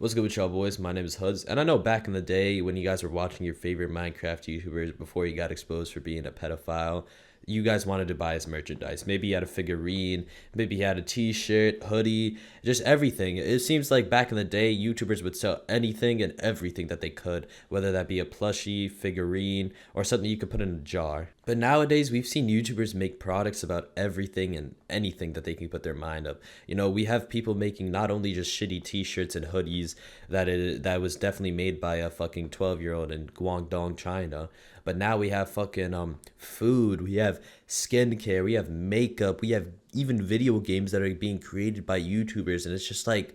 What's good with y'all boys? My name is hoodez, and I know back in the day when you guys were watching your favorite Minecraft YouTubers before you got exposed for being a pedophile, you guys wanted to buy his merchandise. Maybe he had a figurine, maybe he had a t-shirt, hoodie, just everything. It seems like back in the day, YouTubers would sell anything and everything that they could, whether that be a plushie, figurine, or something you could put in a jar. But nowadays, we've seen YouTubers make products about everything and anything that they can put their mind up. You know, we have people making not only just shitty t-shirts and hoodies that was definitely made by a fucking 12-year-old in Guangdong, China, but now we have fucking food, we have skincare, we have makeup, we have even video games that are being created by YouTubers, and it's just like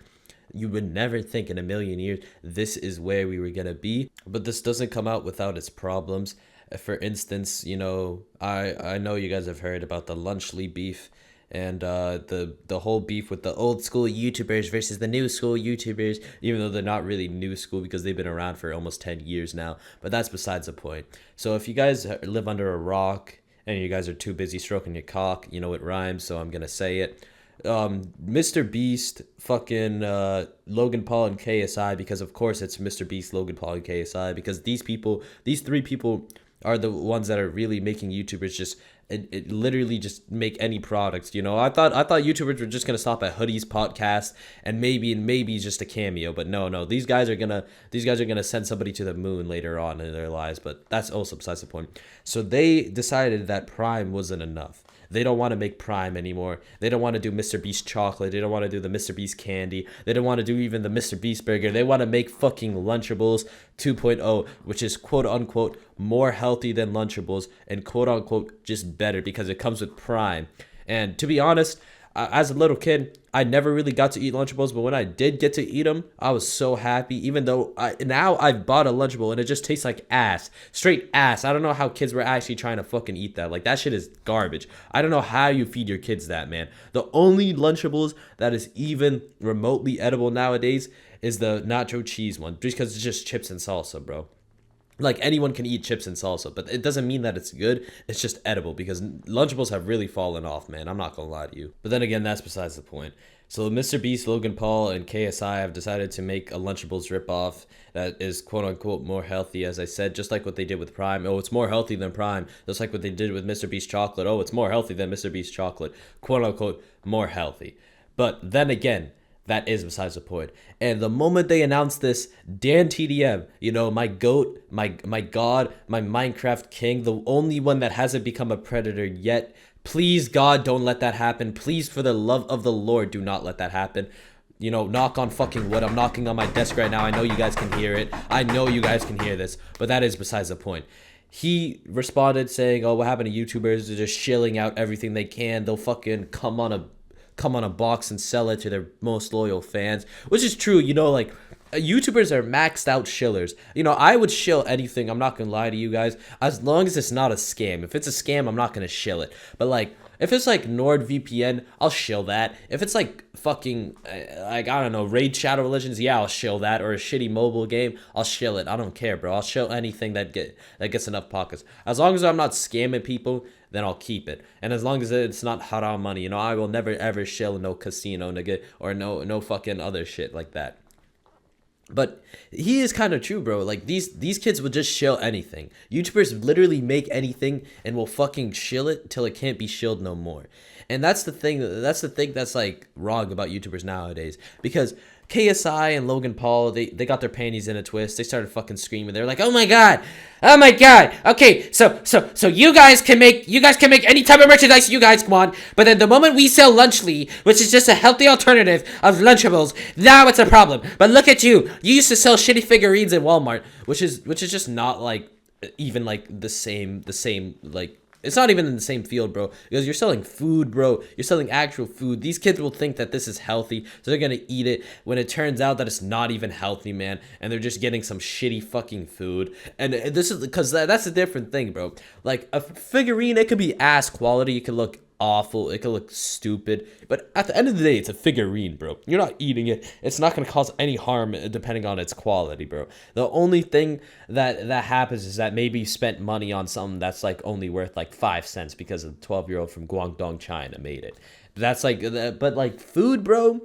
you would never think in a million years this is where we were gonna be. But this doesn't come out without its problems. For instance, you know, I know you guys have heard about the Lunchly beef and the whole beef with the old school YouTubers versus the new school YouTubers, even though they're not really new school because they've been around for almost 10 years now. But that's besides the point. So if you guys live under a rock and you guys are too busy stroking your cock, you know it rhymes, so I'm gonna say it. Mr. Beast, fucking Logan Paul and KSI, because of course it's Mr. Beast, Logan Paul and KSI, because these three people are the ones that are really making YouTubers just it literally just make any products. You know, I thought YouTubers were just gonna stop at hoodies, podcast, and maybe just a cameo. But no, these guys are gonna send somebody to the moon later on in their lives. But that's also besides the point. So they decided that Prime wasn't enough. They don't want to make Prime anymore. They don't want to do Mr. Beast chocolate. They don't want to do the Mr. Beast candy. They don't want to do even the Mr. Beast burger. They want to make fucking Lunchables 2.0, which is quote unquote more healthy than Lunchables and quote unquote just better because it comes with Prime. And to be honest, as a little kid, I never really got to eat Lunchables, but when I did get to eat them, I was so happy. Even though now I've bought a Lunchable and it just tastes like ass, straight ass. I don't know how kids were actually trying to fucking eat that. Like that shit is garbage. I don't know how you feed your kids that, man. The only Lunchables that is even remotely edible nowadays is the nacho cheese one, because it's just chips and salsa, bro. Like anyone can eat chips and salsa, but it doesn't mean that it's good. It's just edible because Lunchables have really fallen off, man. I'm not gonna lie to you. But then again, that's besides the point. So Mr. Beast, Logan Paul, and KSI have decided to make a Lunchables ripoff that is quote unquote more healthy, as I said, just like what they did with Prime. Oh, it's more healthy than Prime. Just like what they did with Mr. Beast chocolate. Oh, it's more healthy than Mr. Beast chocolate. Quote unquote more healthy. But then again, that is besides the point. And the moment they announced this, Dan TDM, you know, my goat, my god, my Minecraft king, the only one that hasn't become a predator yet. Please, God, don't let that happen. Please, for the love of the Lord, do not let that happen. You know, knock on fucking wood. I'm knocking on my desk right now. I know you guys can hear it. I know you guys can hear this. But that is besides the point. He responded saying, oh, what happened to YouTubers? They're just shilling out everything they can. They'll fucking come on a box and sell it to their most loyal fans, which is true. You know, like YouTubers are maxed out shillers. You know, I would shill anything. I'm not gonna lie to you guys, as long as it's not a scam. If it's a scam, I'm not gonna shill it. But like, if it's like NordVPN, I'll shill that. If it's like fucking, like, I don't know, Raid Shadow Legends, yeah, I'll shill that. Or a shitty mobile game, I'll shill it. I don't care, bro. I'll shill anything that gets enough pockets. As long as I'm not scamming people, then I'll keep it. And as long as it's not haram money, you know, I will never ever shill no casino, nigga, or no fucking other shit like that. But he is kind of true, bro. Like these kids will just shill anything. YouTubers literally make anything and will fucking shill it till it can't be shilled no more. And that's the thing. That's like wrong about YouTubers nowadays, because KSI and Logan Paul, they got their panties in a twist. They started fucking screaming. They're like, "Oh my god. Oh my god. Okay, so you guys can make any type of merchandise you guys want, but then the moment we sell Lunchly, which is just a healthy alternative of Lunchables, now it's a problem. But look at you. You used to sell shitty figurines in Walmart, which is just not like even like the same like, it's not even in the same field, bro, because you're selling food, bro. You're selling actual food. These kids will think that this is healthy, so they're gonna eat it when it turns out that it's not even healthy, man, and they're just getting some shitty fucking food. And this is because that's a different thing, bro. Like a figurine, it could be ass quality. It could look awful, it could look stupid, but at the end of the day, it's a figurine, bro. You're not eating it. It's not going to cause any harm depending on its quality, bro. The only thing that happens is that maybe you spent money on something that's like only worth like 5 cents because a 12-year-old from Guangdong, China made it. That's like, but like food, bro,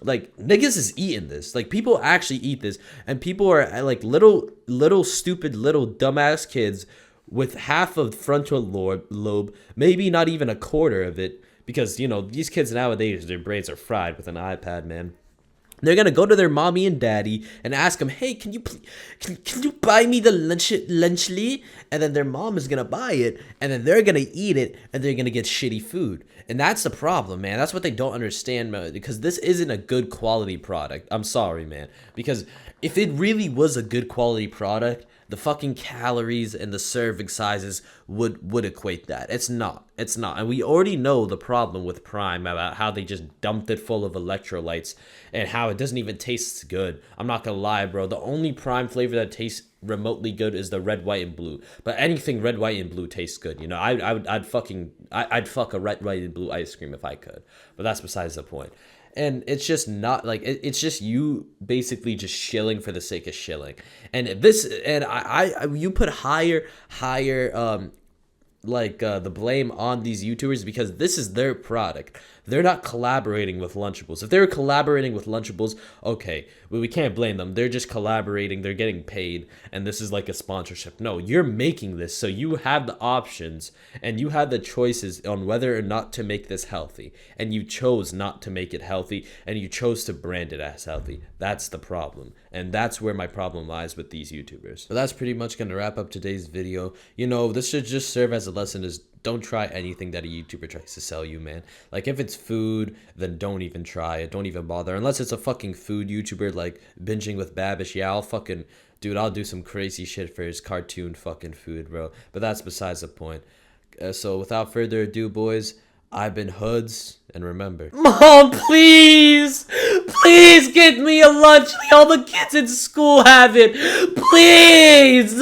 Like, niggas is eating this. Like, people actually eat this, and people are like little stupid little dumbass kids with half of frontal lobe, maybe not even a quarter of it, because you know these kids nowadays, their brains are fried with an iPad, man. They're gonna go to their mommy and daddy and ask them, "Hey, can you buy me the lunchly?" And then their mom is gonna buy it, and then they're gonna eat it, and they're gonna get shitty food. And that's the problem, man. That's what they don't understand, man. Because this isn't a good quality product. I'm sorry, man. Because if it really was a good quality product, the fucking calories and the serving sizes would equate that. It's not. It's not. And we already know the problem with Prime about how they just dumped it full of electrolytes and how it doesn't even taste good. I'm not gonna lie, bro. The only Prime flavor that tastes remotely good is the red, white, and blue. But anything red, white, and blue tastes good. You know, I'd fuck a red, white, and blue ice cream if I could. But that's besides the point. And it's just not like it's just you basically just shilling for the sake of shilling. And this and I you put higher the blame on these YouTubers because this is their product. They're not collaborating with Lunchables. If they were collaborating with Lunchables, okay, we can't blame them. They're just collaborating. They're getting paid, and this is like a sponsorship. No, you're making this, so you have the options, and you have the choices on whether or not to make this healthy. And you chose not to make it healthy, and you chose to brand it as healthy. That's the problem, and that's where my problem lies with these YouTubers. So that's pretty much going to wrap up today's video. You know, this should just serve as a lesson is don't try anything that a YouTuber tries to sell you, man. Like, if it's food, then don't even try it. Don't even bother. Unless it's a fucking food YouTuber like Binging with Babish. Yeah, I'll do some crazy shit for his cartoon fucking food, bro. But that's besides the point. So without further ado, boys, I've been Hoods, and remember, Mom, please get me a lunch. All the kids in school have it. Please.